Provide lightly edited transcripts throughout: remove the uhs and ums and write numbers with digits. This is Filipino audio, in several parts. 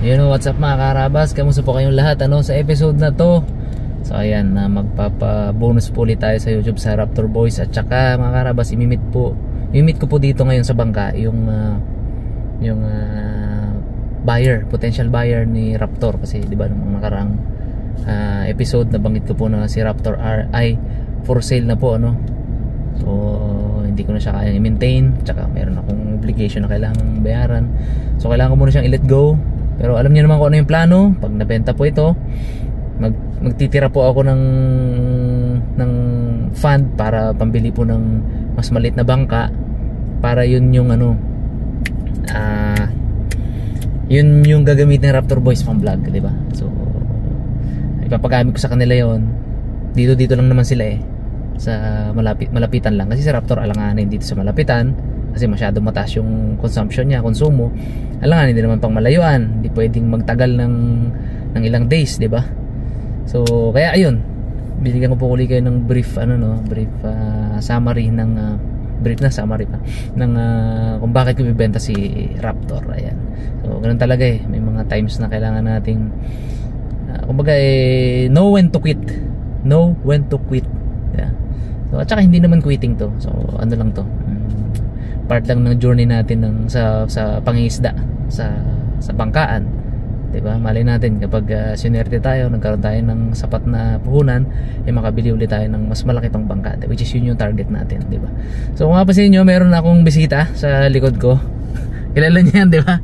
Yun, what's up mga karabas, kamusta po kayong lahat sa episode na to. So ayan, magpapa-bonus po ulit tayo sa YouTube sa Raptor Boys. At saka mga karabas, imimit ko po dito ngayon sa bangka yung buyer, potential buyer ni Raptor. Kasi di ba nung nakaraang episode nabanggit ko po na si Raptor ay for sale na po, so hindi ko na siya kaya i-maintain, tsaka meron akong obligation na kailangan bayaran, so kailangan ko muna siyang i-let go. Pero alam niyo naman kung ano yung plano. Pag nabenta po ito, magtitira po ako ng fund para pambili po ng mas maliit na bangka, para yun yung yun yung gagamitin ng Raptor Boys pang vlog, di ba? So ipapagamit ko sa kanila yon. Dito lang naman sila sa malapitan lang, kasi si Raptor alanganin dito sa malapitan kasi masyado mataas yung consumption niya, konsumo. Alanganin din naman pang malayuan, hindi pwedeng magtagal ng ilang days, di ba? So kaya ayun, binigyan ko po ulit kayo ng brief summary ng summary pa ng kung bakit ko bibenta si Raptor. Ayan, so ganun talaga may mga times na kailangan nating kumbaga know when to quit. Yeah. So at saka hindi naman quitting to, so ano lang to, part lang ng journey natin sa pangingisda sa bangkaan, diba? Malay natin kapag sinerte tayo, nagkaroon tayo ng sapat na puhunan, makabili ulit tayo ng mas malaki pang bangka, which is yun yung target natin, diba? So kung mapapansin nyo, meron akong bisita sa likod ko. Kilala niya yan, diba?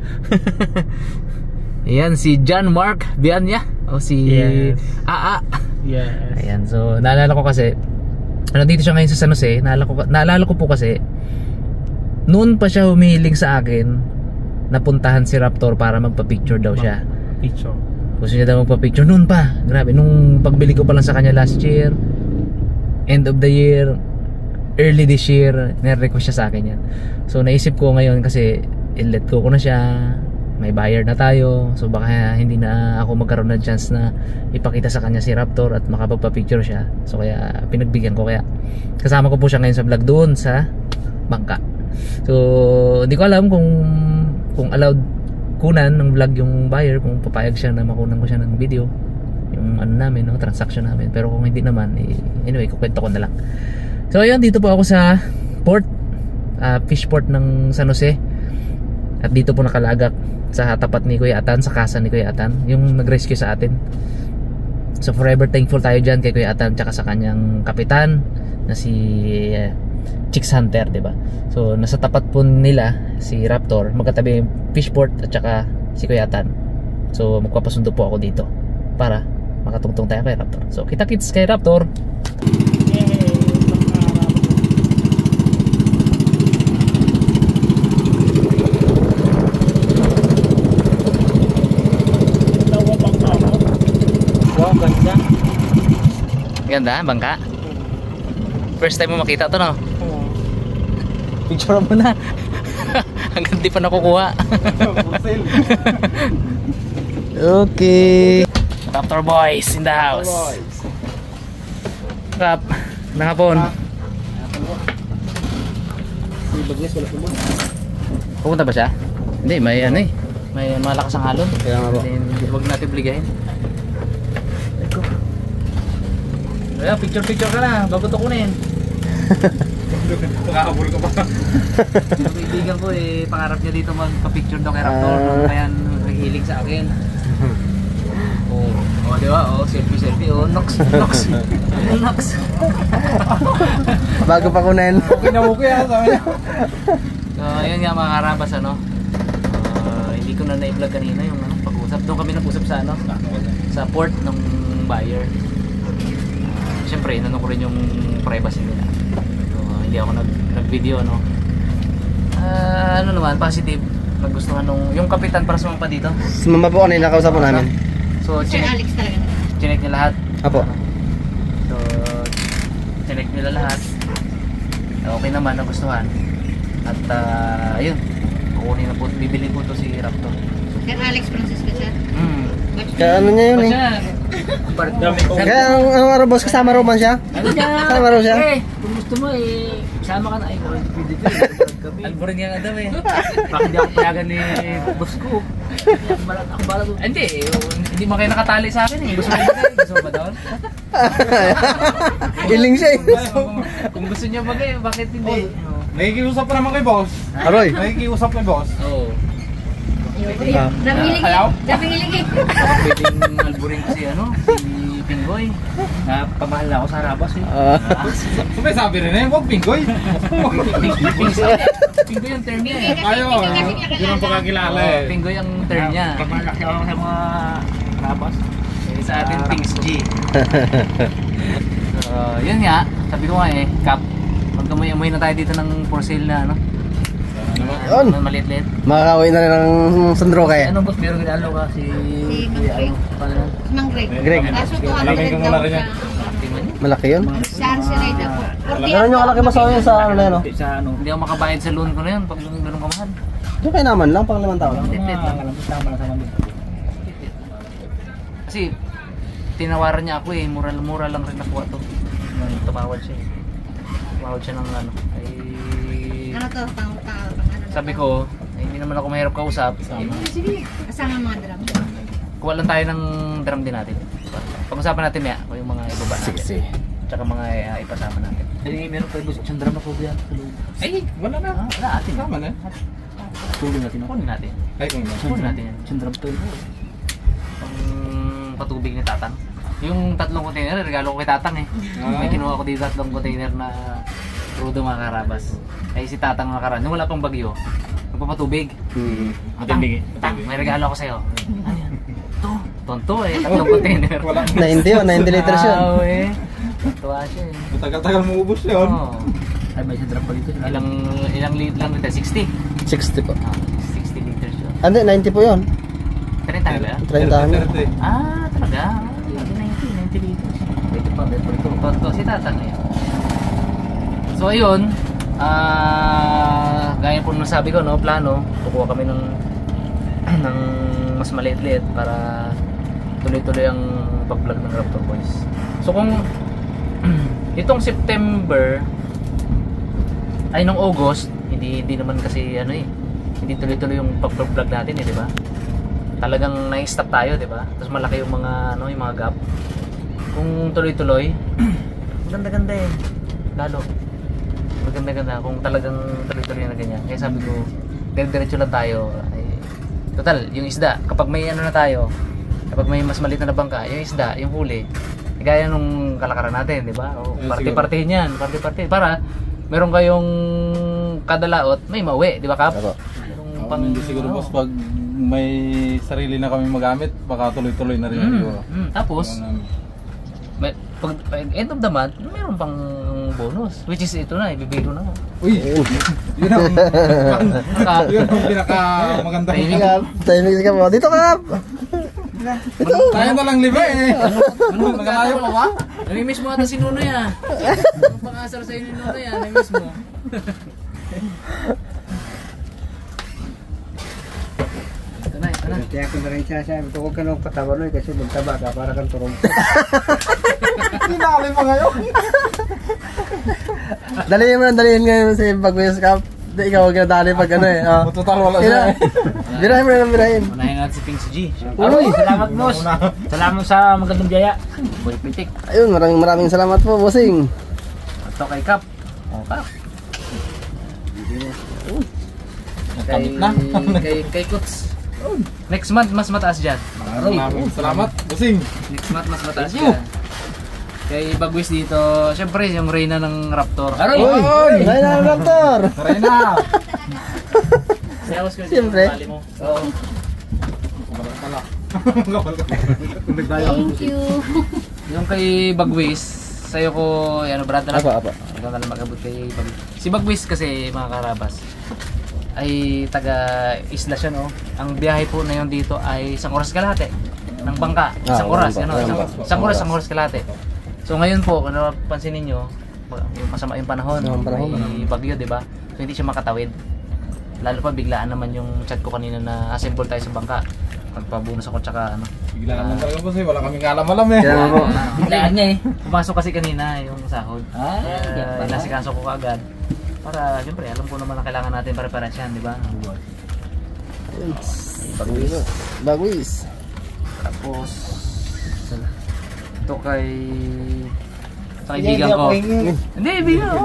Ayan, si John Mark Bianya, o si yes. AA. Yes. Ayan, so naalala ko kasi dito siya ngayon sa San Jose. Naalala ko po kasi noon pa siya humihiling sa akin napuntahan si Raptor para magpa-picture daw siya. Picture. Gusto niya daw magpa-picture noon pa. Grabe, nung pagbili ko pa lang sa kanya last year, end of the year, early this year, nire-request siya sa akin yan. So naisip ko ngayon kasi i-let go ko na siya, may buyer na tayo, so baka hindi na ako magkaroon ng chance na ipakita sa kanya si Raptor at makapagpa-picture siya. So kaya pinagbigyan ko, kaya kasama ko po siya ngayon sa vlog doon sa bangka. So hindi ko alam kung allowed kunan ng vlog yung buyer, kung papayag siya na makunan ko siya ng video yung namin, transaction namin. Pero kung hindi naman, anyway, kukwento ko na lang. So ayun, dito po ako sa port, fish port ng San Jose. At dito po nakalagak sa tapat ni Kuya Atan, sa kasa ni Kuya Atan, yung nag-rescue sa atin. So forever thankful tayo dyan kay Kuya Atan, tsaka sa kanyang kapitan na si Chicks Hunter, diba? So nasa tapat po nila si Raptor, magkatabi yung fishport at saka si Kuya Atan. So magpapasundo po ako dito para makatungtong tayo kay Raptor. So kita-kits kay Raptor. Wow, ganda. Ganda, bangka. First time mo makita to, no? Picture mo na. Hanggang di pa nakukuha. Okay. Raptor Boys in the house. Rap, nangapon. Pupunta ba siya? Hindi, may may malakas ang halon. Kaya nga po. Huwag natin bligahin. Kaya picture ka na, bago to kunin. Makakabul ka pa. Yung kaibigan ko pangarap niya dito magpa-picture daw kay Raptor, kaya naghihiling sa akin. Di ba? Selfie. Nox. Bago pa kunin. Okay na sabi niya. So ayun nga mga karabas, hindi ko na na-vlog kanina yung pag-usap. Doon kami nag-usap sa sa port ng buyer. Siyempre, inano ko rin yung privacy nila. So, hindi ako nag-video, ano naman, positive. Nagustuhan yung kapitan para sumampa dito. Sumama po kanina, kausap po namin. So, chinek niya lahat. Apo. So, chinek nila lahat. Okay naman, nagustuhan. At, ayun. Kukunin na po, bibili po to si Raptor. Sir Alex Francisco siya. Kaya ano niya yun Kaya ang araw boss, kasama raw man siya? Ano siya? Kasama raw siya? Kung gusto mo sama ka na. Ay, Alborin nga Adam eh. Bakit hindi ako payagan ni boss ko? Ako bala doon. Hindi mo kayo nakatali sa akin eh. Gusto mo ba? Gusto mo ba doon? Iling siya eh. Kung gusto niya ba kayo, bakit hindi? Nakikiusap pa naman kay boss. Aroy. Nakikiusap kay boss. Oo. Daming ilig. Pwedeng alborin ko si Pinggoy. Pamahal na ako sa Harabas eh. May sabi rin eh, huwag pinggoy. Pinggoy yung term niya eh. Ayaw, yun ang pagkakilala eh. Pinggoy ang term niya. Pamahal na ako sa mga Harabas. Eh, sa atin, Pings G. So, yun nga, sabi ko nga eh, Kap, magkamoy-amoy na tayo dito ng for sale na Yun. maliit-liit. Makakawin na rin ng sandro kaya. Ano boss, meron ginalo ka si... Mang Greg. Greg. Kaso Malaki 200 kang daw malaki niya. siya. Malaki yun. Saan sila po? Ganun yung kalaki masawa yun sa ano na yun. Oh. Sa ano? Hindi ako makabayad sa loan ko na yun pag ganun kamahal. Yung kay naman lang, pang 5 tao lang. Tama lang sa mga. Kasi tinawaran niya ako eh, mura lang rin nakuha to. Tumawad siya eh. Tumawad siya ng ay Ano to? sabi ko, ay, hindi naman ako mahirap kausap. Sige. Kasama mga drum. Kuha lang tayo ng drum din natin. Pag-usapan natin niya kung yung mga ibaba natin. Sige. Tsaka mga ipasama natin. Eh, meron pa boss, isang drama po yan. Ay, Wala na. wala atin. Tama na. Tulong natin ako. Kunin natin. Ay, kung na. Kunin natin yan. Isang drama to yun. Pang patubig ni Tatang. Yung 3 container, regalo ko kay Tatang eh. May kinuha ko dito 3 container na crudo mga karabas. Ay si Tatang nakaraan, nung wala pang bagyo, nagpapatubig. Tatang, may regalo ako sa'yo. Ano yan? Ito, tonto eh, 3 container. 90 yun, 90 liters yun. Wow eh. Tuwa siya eh. Matagal-tagal mo ubos yun. Oo. Ay, may isang drama pa dito. Ilang liters? 60? 60 po. 60 liters yun. Hindi, 90 po yun. 30 ba yan? 30 ano. Ah, talaga? 90 liters. Ito pa, ito si Tatang eh. So ayun, gaya po nung sabi ko, no, plano, kukuha kami ng mas maliit-liit para tuloy-tuloy ang pag-vlog ng Raptor Boys. So kung itong September ay nung August, hindi naman kasi hindi tuloy-tuloy yung pag-vlog natin eh, di ba? Talagang na-stop tayo, di ba? Tapos malaki yung mga yung mga gap. Kung tuloy-tuloy, ganda-ganda eh. Lalo. Maganda-ganda kung talagang tuloy-tuloy na ganyan. Kaya sabi ko, diretso lang tayo. Ay, total, yung isda, kapag may na tayo, kapag may mas maliit na bangka, yung isda, yung huli, gaya nung kalakaran natin, di ba? O party-party niyan, party-party. Para meron kayong kadalaot, may mauwi, di ba Kap? Merong pang Hindi siguro boss, pag may sarili na kami magamit, baka tuloy-tuloy na rin siguro. Tapos, pag end of the month, meron pang bonus, which is ito na, ibibiro na mo. Uy! Yun ang pinaka-maganda. Timing ka po. Dito ka! Tayo na lang liba eh. Nagkalayo ka ba? Namimiss mo ata si Nunoy ah. Ang pang-asar sa'yo ni Nunoy ah, namimiss mo. Ito na. Kaya ako na rin siya sabi ko, huwag ka nang patawa nun kasi magtaba ka para kang turong. Pinali pa ngayon. Dalihin ngayon si Bagwes Cup. Ikaw huwag na dali pag ano eh. Total wala siya eh. Birahin mo na birahin. Unahin natin si Pings G. Aroy, salamat boss. Salamat sa magandang biyaya. Boy Pitik. Ayun, maraming salamat po, bossing. Ito kay Kap. O Kap. Kay Kuts. Next month mas mataas dyan. Salamat, busing. Next month mas mataas dyan. Kay Bagwis dito, syempre yung Reyna ng Raptor. Aroy! Uy! Reyna ng Raptor! Reyna! Sayawas ko Siyempre. mo. Oo. Thank you. Yung kay Bagwis, sa'yo ko, brad na lang. Apa. Ikaw na lang magabot kay Bagwis. Si Bagwis kasi, mga karabas, ay taga isla siya, no? Ang biyahe po na yun dito ay 1 oras kalahati ng bangka. Isang oras, isang oras kalahati. So ngayon po, kung napansin ninyo, masama yung panahon, may bagyo, di ba? So hindi siya makatawid. Lalo pa biglaan naman yung chat ko kanina na assemble tayo sa bangka. Magpabonus ako tsaka Biglaan lang talaga po boss eh, wala kaming alam-alam eh. biglaan niya eh. Pumasok kasi kanina yung sahod. Nasikaso ko kaagad. Para, siyempre, alam ko naman na kailangan natin pare-pares yan, di ba? Ayun. Bagwis. Tapos, ito kay... sa kaibigan ko. Hindi, bigan ko.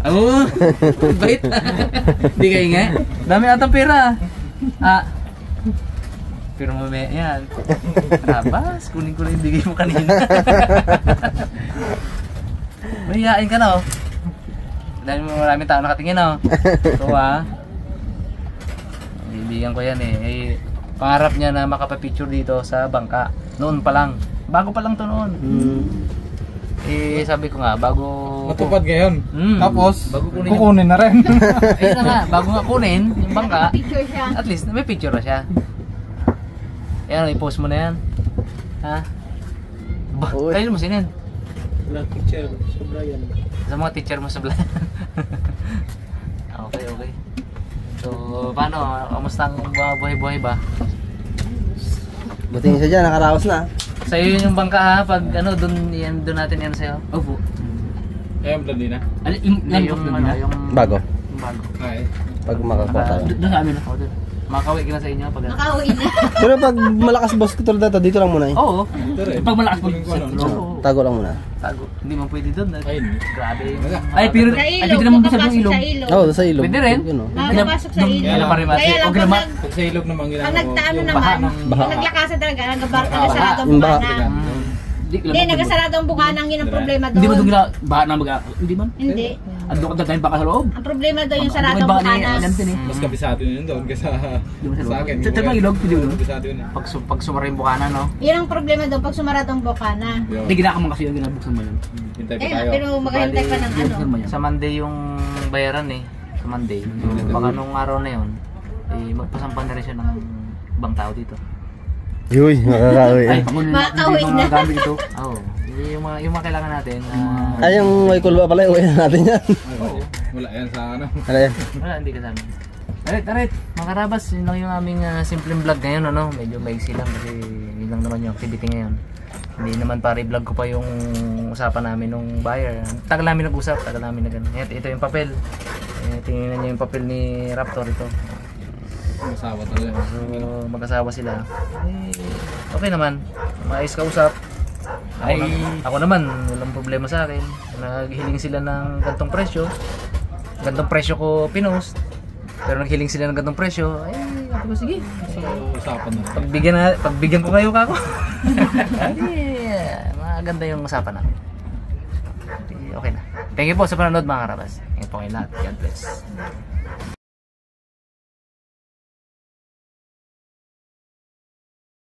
Oo. Bait. Hindi kayo nga. Dami atang pera. Pero mamaya yan. Rabas, kunin ko na yung bigay mo kanina. Mahihain ka na oh. Dahil maraming tao nakatingin oh. Ito Bibigyan ko yan eh. Pangarap niya na makapapicture dito sa bangka. Noon pa lang. Bago pa lang to noon. Sabi ko nga, bago... Matupad ngayon. Tapos, bago kukunin na rin. Ayun na nga, bago nga kunin yung bangka, Picture siya. at least may picture na siya. Ayan, i-post mo na yan. Ha? Kayo mo sinin? Wala picture. Sobra yan. Sa mga teacher mo sa vlog. Okay. So, paano? Kamusta ang buhay-buhay ba? Buti siya dyan, nakaraos na. Sa'yo yun yung bangka ha? Pag ano, doon natin yan sa'yo. Opo. Ayun, blandi na. Yung Bago. Yung bago. Ay. Pag makakuha tayo. Doon sa amin na. Makakauwi ka na sa inyo pag ano. Makauwi na. Pero pag malakas boss ko dito, dito lang muna eh. Oo. Pag malakas po. Tago lang muna. Tago. Hindi man pwede doon. Ay, Grabe. Ay, pero Sa ay, ilog, pwede naman sa makapasok ilog. sa ilog. Oo, sa ilog. Pwede rin. Yun, oh. Makapasok sa ilog. Kaya lang, Kaya lang okay pag naman. Pag sa ilog naman pag ginagawa. nagtaano yung naman, baha. pag naglakasan talaga, nagabarka na Baha. sarado ang Yung baha. bukana. Hindi, nagasarado ang bukana, yun ang problema Hindi ba doon doon. gila baha na mag Hindi man? Hindi. Ando ka tayo baka sa loob. Ang problema doon yung sarado ang Baka ni bukana. Nantin eh. Mas kabisado yun doon kaysa sa akin. Sa tabang ilog, pwede yun. Kabisado yun. Pag sumara yung bukana, no? Yun ang problema doon pag sumarado ang bukana. Hindi ginakaman kasi yung ginabuksan mo yun. Hintay pa Eh, tayo. pero maghahintay pa ng ano. Buksan mo yan. Sa Monday yung bayaran eh. Sa Monday. Baka nung araw na yun, magpasampan na rin siya ng ibang tao dito. Yuy, makakauwi. Makakauwi na. Mga gamit ito. Oo. Yung mga kailangan natin. Ay, yung may kulba pala, uwi na natin yan. Wala yan sa ano. Ano yan? Wala, hindi kasama. Arit, mga karabas, yun lang yung aming simpleng vlog ngayon, ano? Medyo maiksi lang kasi yun lang naman yung activity ngayon. Hindi naman para i-vlog ko pa yung usapan namin nung buyer. Tagal namin nag-usap, tagal namin na gano'n. Ito yung papel. Tingnan niyo yung papel ni Raptor ito. Masawa talaga. So, mag-asawa sila. Okay naman. Maayos ka usap. Ako naman, walang problema sa akin. Naghiling sila ng gantong presyo. Gantong presyo ko pinost. Pero naghiling sila ng gantong presyo. Ay, sabi ko, sige. So, usapan na. Pagbigyan ko kayo kako. Maganda yung usapan namin. Okay na. Thank you po sa panonood mga karabas. Thank you po kayo lahat. God bless.